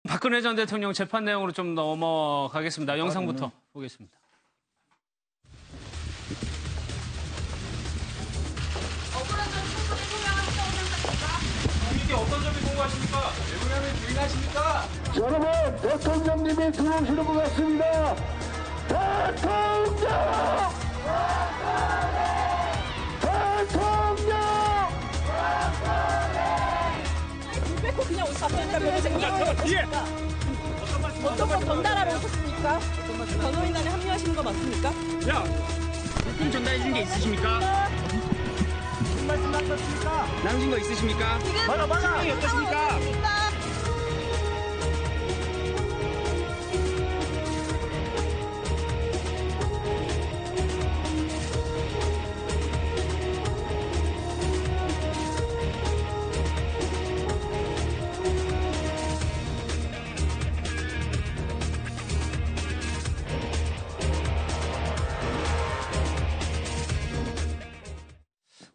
박근혜 전 대통령 재판 내용으로 좀 넘어가겠습니다. 영상부터 보겠습니다. 억울한 점 충분히 소명하시다고 생각하십니까? 이게 어떤 점이 궁금하십니까? 외국인을 부인하십니까? 여러분, 대통령님이 들어오시는 것 같습니다. 대통령! 대통령! 불 뺏고 그냥 오셨습니까? 변호사님? 어떤 건 전달하러 오셨습니까? 변호인단에 합류하시는 거 맞습니까? 야! 물품 전달해 준 게 있으십니까? 무슨 말씀 하셨습니까? 나누신 거 있으십니까? 말아! 상황이 어떠십니까?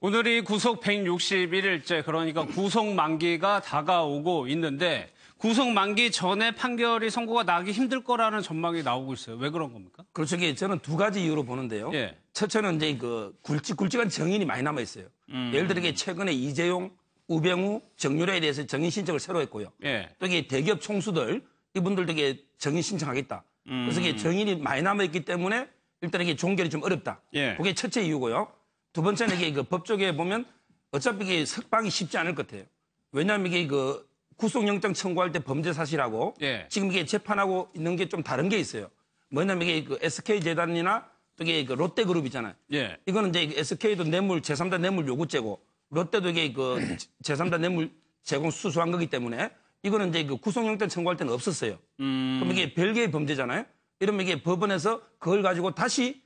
오늘이 구속 161일째, 그러니까 구속 만기가 다가오고 있는데 구속 만기 전에 판결이 선고가 나기 힘들 거라는 전망이 나오고 있어요. 왜 그런 겁니까? 그렇죠. 저는 두 가지 이유로 보는데요. 예. 첫째는 이제 그 굵직굵직한 정인이 많이 남아 있어요. 예를 들어 이게 최근에 이재용, 우병우, 정유라에 대해서 정인 신청을 새로 했고요. 예. 또 이게 대기업 총수들 이분들도 이게 정인 신청하겠다. 그래서 이게 정인이 많이 남아 있기 때문에 일단 이게 종결이 좀 어렵다. 예. 그게 첫째 이유고요. 두 번째는 이게 그 법조계에 보면 어차피 이게 석방이 쉽지 않을 것 같아요. 왜냐하면 이게 그 구속영장 청구할 때 범죄 사실하고 예. 지금 이게 재판하고 있는 게 좀 다른 게 있어요. 뭐냐면 이게 그 SK재단이나 또 이게 그 롯데그룹 있잖아요. 예. 이거는 이제 SK도 뇌물, 제3단 뇌물 요구죄고 롯데도 이게 그 제3단 뇌물 제공 수수한 거기 때문에 이거는 이제 그 구속영장 청구할 때는 없었어요. 그럼 이게 별개의 범죄잖아요. 이러면 이게 법원에서 그걸 가지고 다시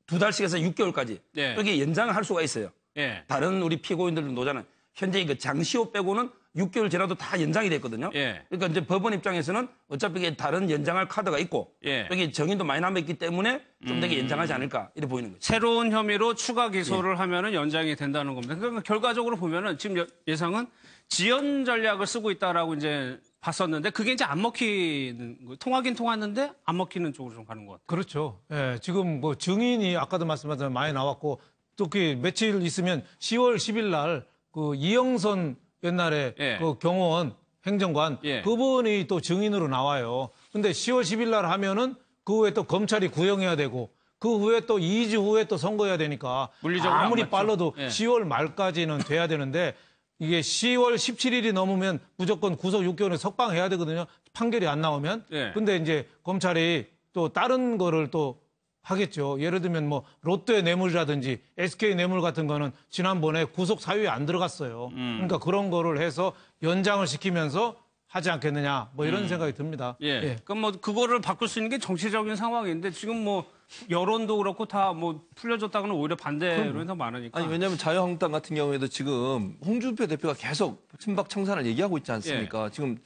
2달씩 해서 6개월까지 예. 또 이게 연장을 할 수가 있어요. 예. 다른 우리 피고인들도 노자는 현재 그 장시호 빼고는 6개월 지나도 다 연장이 됐거든요. 예. 그러니까 이제 법원 입장에서는 어차피 이게 다른 연장할 카드가 있고 예. 여기 정인도 많이 남아있기 때문에 좀 되게 연장하지 않을까 이렇게 보이는 거죠. 새로운 혐의로 추가 기소를 하면은 연장이 된다는 겁니다. 그러니까 결과적으로 보면은 지금 예상은 지연 전략을 쓰고 있다라고 이제 봤었는데 그게 이제 안 먹히는 거, 통하긴 통하는데 안 먹히는 쪽으로 좀 가는 것 같아요. 그렇죠. 예, 지금 뭐 증인이 아까도 말씀하셨지만 많이 나왔고 또 그 며칠 있으면 10월 10일 날 그 이영선 옛날에 예. 그 경호원 행정관 예. 그분이 또 증인으로 나와요. 근데 10월 10일 날 하면은 그 후에 또 검찰이 구형해야 되고 그 후에 또 2주 후에 또 선거해야 되니까 물리적으로 안 아무리 맞죠. 빨라도 예. 10월 말까지는 돼야 되는데 이게 10월 17일이 넘으면 무조건 구속 6개월에 석방해야 되거든요. 판결이 안 나오면. 예. 근데 이제 검찰이 또 다른 거를 또 하겠죠. 예를 들면 뭐 롯데 뇌물이라든지 SK 뇌물 같은 거는 지난번에 구속 사유에 안 들어갔어요. 그러니까 그런 거를 해서 연장을 시키면서 하지 않겠느냐 뭐 이런 생각이 듭니다. 예. 그럼 뭐 그거를 바꿀 수 있는 게 정치적인 상황인데 지금 뭐 여론도 그렇고 다 뭐 풀려졌다고는 오히려 반대론이 더 많으니까. 아니 왜냐하면 자유한국당 같은 경우에도 지금 홍준표 대표가 계속 친박 청산을 얘기하고 있지 않습니까? 지금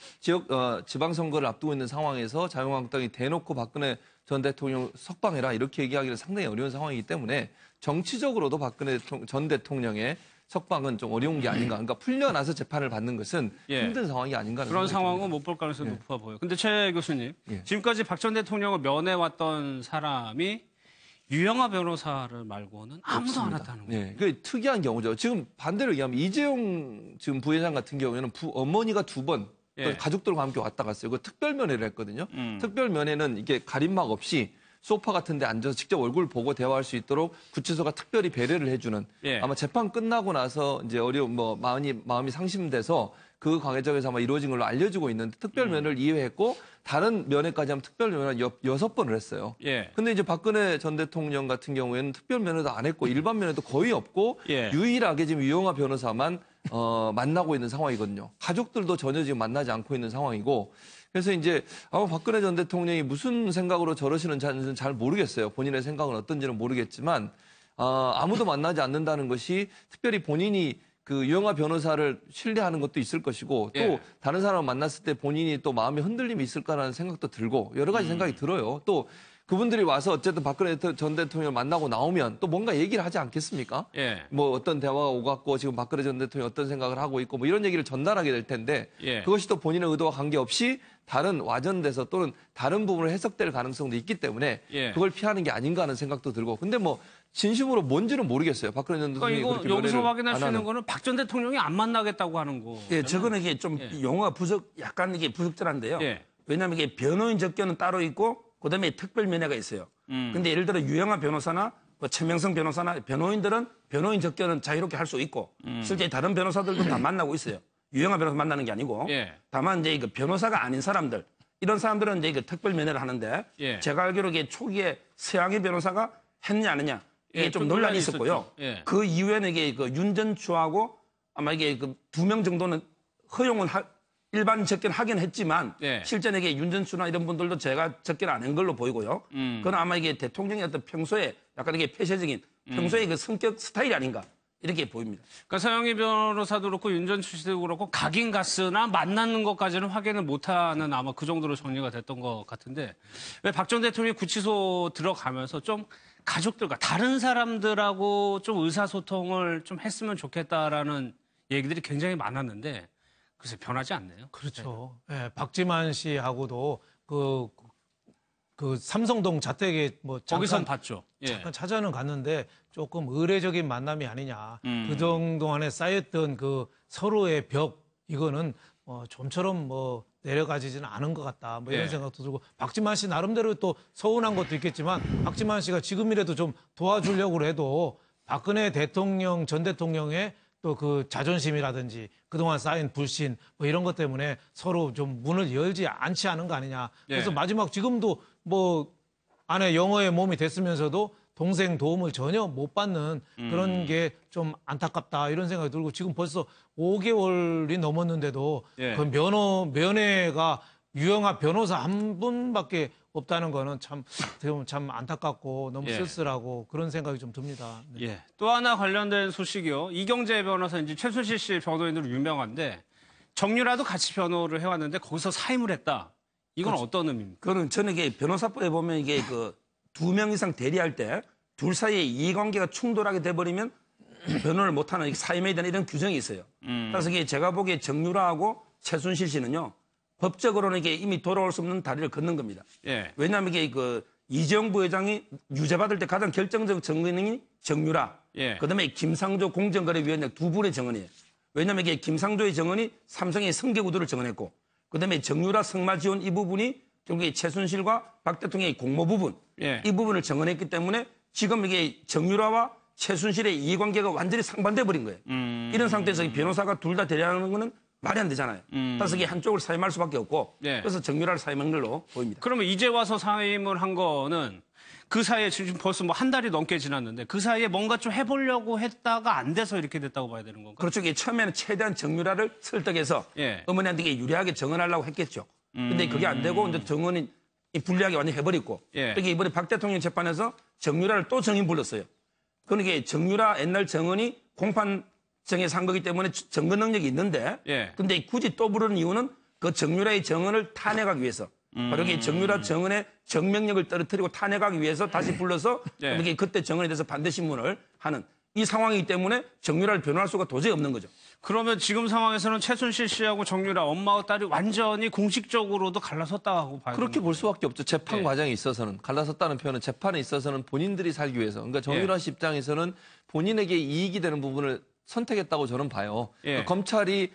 지방선거를 앞두고 있는 상황에서 자유한국당이 대놓고 박근혜 전 대통령 석방해라 이렇게 얘기하기는 상당히 어려운 상황이기 때문에 정치적으로도 박근혜 전 대통령의 석방은 좀 어려운 게 아닌가. 그러니까 풀려나서 재판을 받는 것은 힘든 상황이 아닌가. 그런 상황은 못 볼 가능성이 높아 보여요. 근데 최 교수님, 지금까지 박 전 대통령을 면해왔던 사람이 유영하 변호사를 말고는 아무도 안 왔다는 거예요. 네, 그 특이한 경우죠. 지금 반대로 얘기하면 이재용 지금 부회장 같은 경우에는 어머니가 2번 가족들과 함께 왔다 갔어요. 그 특별 면회를 했거든요. 특별 면회는 이게 가림막 없이 소파 같은 데 앉아서 직접 얼굴 보고 대화할 수 있도록 구치소가 특별히 배려를 해주는 아마 재판 끝나고 나서 이제 마음이 상심돼서 그 과정에서 아마 이루어진 걸로 알려지고 있는데 특별 면회를 2회 했고 다른 면회까지 하면 특별 면회를 6번을 했어요. 근데 이제 박근혜 전 대통령 같은 경우에는 특별 면회도 안 했고 일반 면회도 거의 없고 유일하게 지금 유영하 변호사만 만나고 있는 상황이거든요. 가족들도 전혀 지금 만나지 않고 있는 상황이고 그래서 이제 아마 박근혜 전 대통령이 무슨 생각으로 저러시는지는 잘 모르겠어요. 본인의 생각은 어떤지는 모르겠지만 아무도 만나지 않는다는 것이 특별히 본인이 그 유영하 변호사를 신뢰하는 것도 있을 것이고 또 다른 사람을 만났을 때 본인이 또 마음의 흔들림이 있을까라는 생각도 들고 여러 가지 생각이 들어요. 또 그분들이 와서 어쨌든 박근혜 전 대통령을 만나고 나오면 또 뭔가 얘기를 하지 않겠습니까? 예. 뭐 어떤 대화가 오갔고 지금 박근혜 전 대통령이 어떤 생각을 하고 있고 뭐 이런 얘기를 전달하게 될 텐데 예. 그것이 또 본인의 의도와 관계없이 다른 와전돼서 또는 다른 부분으로 해석될 가능성도 있기 때문에 예. 그걸 피하는 게 아닌가 하는 생각도 들고 근데 뭐 진심으로 뭔지는 모르겠어요. 박근혜 전 대통령이 그러니까 이거 그렇게 여기서 면회를 확인할 안 수 있는 하는. 거는 박 전 대통령이 안 만나겠다고 하는 거. 예, 저거는 이게 좀 용어가 약간 이게 부적절한데요. 예. 왜냐하면 이게 변호인 접견은 따로 있고 그다음에 특별 면회가 있어요. 근데 예를 들어 유영하 변호사나 뭐 최명성 변호사나 변호인들은 변호인 접견은 자유롭게 할 수 있고 실제 다른 변호사들도 다 만나고 있어요. 유영하 변호사 만나는 게 아니고 예. 다만 이제 그 변호사가 아닌 사람들 이런 사람들은 이제 그 특별 면회를 하는데 예. 제가 알기로 이게 초기에 서양의 변호사가 했냐 안 했냐 이게 예, 좀 좀 논란이 논란이 있었고요. 있었죠. 예. 그 이후에는 이게 그 윤전추하고 아마 이게 그 2명 정도는 허용은 일반 접견 하긴 했지만 예. 실제는 이게 윤전추나 이런 분들도 제가 접견 안 한 걸로 보이고요. 그건 아마 이게 대통령의 어떤 평소에 약간 이게 폐쇄적인 평소의 그 성격 스타일이 아닌가 이렇게 보입니다. 그러니까 서영희 변호사도 그렇고 윤전추 씨도 그렇고 가긴 갔으나 만나는 것까지는 확인을 못하는 아마 그 정도로 정리가 됐던 것 같은데 왜 박 전 대통령이 구치소 들어가면서 좀 가족들과 다른 사람들하고 좀 의사소통을 좀 했으면 좋겠다라는 얘기들이 굉장히 많았는데 글쎄 변하지 않네요. 그렇죠. 예, 박지만 씨하고도 그 삼성동 자택에 뭐 거기선 봤죠. 예. 잠깐 찾아는 갔는데 조금 의례적인 만남이 아니냐. 그정 안에 쌓였던 그 서로의 벽 이거는 좀처럼 뭐 내려가지지는 않은 것 같다. 뭐 이런 예. 생각도 들고 박지만 씨 나름대로 또 서운한 것도 있겠지만 박지만 씨가 지금이라도 좀 도와주려고 해도 박근혜 대통령 전 대통령의 또 그 자존심이라든지 그동안 쌓인 불신 뭐 이런 것 때문에 서로 좀 문을 열지 않지 않은 거 아니냐. 그래서 예. 마지막 지금도 뭐 안에 영어의 몸이 됐으면서도 동생 도움을 전혀 못 받는 그런 게 좀 안타깝다 이런 생각이 들고 지금 벌써 5개월이 넘었는데도 예. 그 면회가 유영하 변호사 한 분밖에 없다는 거는 참 안타깝고 너무 예. 쓸쓸하고 그런 생각이 좀 듭니다. 네. 예. 또 하나 관련된 소식이요. 이경재 변호사 이제 최순실 씨 변호인으로 유명한데 정유라도 같이 변호를 해왔는데 거기서 사임을 했다. 이건 어떤 의미입니까? 그거는 저는 이게 변호사법에 보면 이게 그 2명 이상 대리할 때 둘 사이에 이해관계가 충돌하게 돼버리면 변호를 못하는 사임에 대한 이런 규정이 있어요. 그래서 이게 제가 보기에 정유라하고 최순실 씨는요. 법적으로는 이게 이미 돌아올 수 없는 다리를 걷는 겁니다. 예. 왜냐하면 이게 그 이재용 부회장이 유죄받을 때 가장 결정적 증언이 정유라. 예. 그다음에 김상조 공정거래위원장 두 분의 증언이에요. 왜냐하면 이게 김상조의 증언이 삼성의 성계구도를 증언했고, 그다음에 정유라 성마 지원 이 부분이 결국에 최순실과 박 대통령의 공모 부분 예. 이 부분을 증언했기 때문에 지금 이게 정유라와 최순실의 이해관계가 완전히 상반돼 버린 거예요. 이런 상태에서 이 변호사가 둘 다 대리하는 거는 말이 안 되잖아요. 그래서 이게 한쪽을 사임할 수밖에 없고 예. 그래서 정유라를 사임한 걸로 보입니다. 그러면 이제 와서 사임을 한 거는 그 사이에 지금 벌써 뭐 한 달이 넘게 지났는데 그 사이에 뭔가 좀 해보려고 했다가 안 돼서 이렇게 됐다고 봐야 되는 건가요? 그렇죠. 이게 처음에는 최대한 정유라를 설득해서 예. 어머니한테 이게 유리하게 정언하려고 했겠죠. 근데 그게 안 되고 이제 정언이 불리하게 완전히 해버리고 예. 그러니까 이번에 박 대통령 재판에서 정유라를 또 정인 불렀어요. 그러니까 이게 정유라 옛날 정언이 공판정에서 한 거기 때문에 정건 능력이 있는데 예. 근데 굳이 또 부르는 이유는 그 정유라의 정언을 탄핵하기 위해서 바로 이게 정유라 정언의 정명력을 떨어뜨리고 탄핵하기 위해서 다시 불러서 예. 이게 그때 정언에 대해서 반대 신문을 하는 이 상황이기 때문에 정유라를 변호할 수가 도저히 없는 거죠. 그러면 지금 상황에서는 최순실 씨하고 정유라 엄마와 딸이 완전히 공식적으로도 갈라섰다고 봐야 그렇게 되는 볼 수밖에 없죠. 재판 예. 과정에 있어서는 갈라섰다는 표현은 재판에 있어서는 본인들이 살기 위해서. 그러니까 정유라 씨 입장에서는 본인에게 이익이 되는 부분을 선택했다고 저는 봐요. 예. 그러니까 검찰이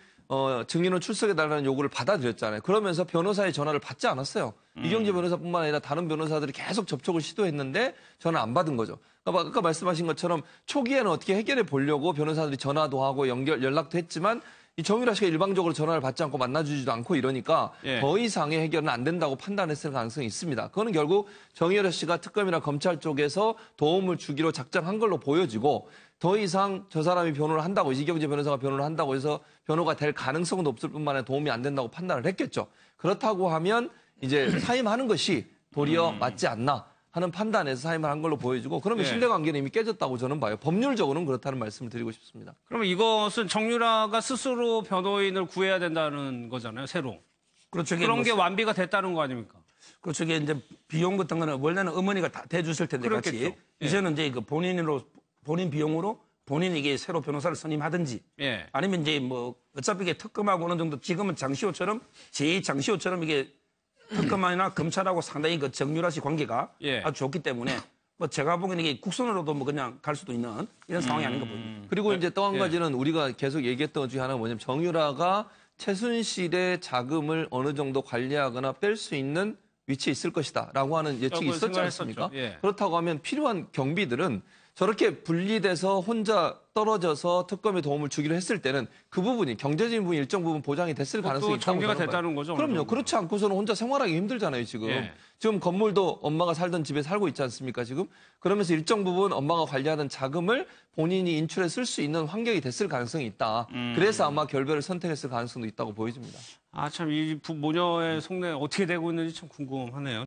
증인은 출석해달라는 요구를 받아들였잖아요. 그러면서 변호사의 전화를 받지 않았어요. 이경재 변호사뿐만 아니라 다른 변호사들이 계속 접촉을 시도했는데 전화 안 받은 거죠. 그러니까 아까 말씀하신 것처럼 초기에는 어떻게 해결해 보려고 변호사들이 전화도 하고 연락도 했지만 이 정유라 씨가 일방적으로 전화를 받지 않고 만나주지도 않고 이러니까 예. 더 이상의 해결은 안 된다고 판단했을 가능성이 있습니다. 그거는 결국 정유라 씨가 특검이나 검찰 쪽에서 도움을 주기로 작정한 걸로 보여지고 더 이상 저 사람이 변호를 한다고 이경재 변호사가 변호를 한다고 해서 변호가 될 가능성은 없을 뿐만 아니라 도움이 안 된다고 판단을 했겠죠. 그렇다고 하면 이제 사임하는 것이 도리어 맞지 않나 하는 판단에서 사임을 한 걸로 보여지고 그러면 예. 신뢰관계는 이미 깨졌다고 저는 봐요. 법률적으로는 그렇다는 말씀을 드리고 싶습니다. 그러면 이것은 정유라가 스스로 변호인을 구해야 된다는 거잖아요, 새로. 그렇죠. 이게 그런 뭐 게 완비가 됐다는 거 아닙니까? 그렇죠. 이게 이제 비용 같은 거는 원래는 어머니가 다 대주실 텐데 그렇겠죠. 같이. 예. 이제는 이제 그 본인 비용으로 본인이 이게 새로 변호사를 선임하든지 예. 아니면 이제 뭐 어차피 이게 특검하고 어느 정도 지금은 장시호처럼 제2장시호처럼 이게 특검이나 검찰하고 상당히 그 정유라시 관계가 예. 아주 좋기 때문에 뭐 제가 보기에는 이게 국선으로도 뭐 그냥 갈 수도 있는 이런 상황이 아닌가 보입니다. 그리고 이제 또 한 예. 가지는 우리가 계속 얘기했던 것 중에 하나가 뭐냐면 정유라가 최순실의 자금을 어느 정도 관리하거나 뺄 수 있는 위치에 있을 것이다라고 하는 예측이 그걸 있었지 생각했었죠. 않습니까? 예. 그렇다고 하면 필요한 경비들은 저렇게 분리돼서 혼자 떨어져서 특검에 도움을 주기로 했을 때는 그 부분이 경제적인 부분 일정 부분 보장이 됐을 가능성이 그것도 있다고 정리가 저는 봐요. 됐다는 거죠. 어느 그럼요. 정도. 그렇지 않고서는 혼자 생활하기 힘들잖아요, 지금. 예. 지금 건물도 엄마가 살던 집에 살고 있지 않습니까, 지금? 그러면서 일정 부분 엄마가 관리하던 자금을 본인이 인출해 쓸 수 있는 환경이 됐을 가능성이 있다. 그래서 아마 결별을 선택했을 가능성도 있다고 보여집니다. 아, 참, 이 모녀의 속내 어떻게 되고 있는지 참 궁금하네요.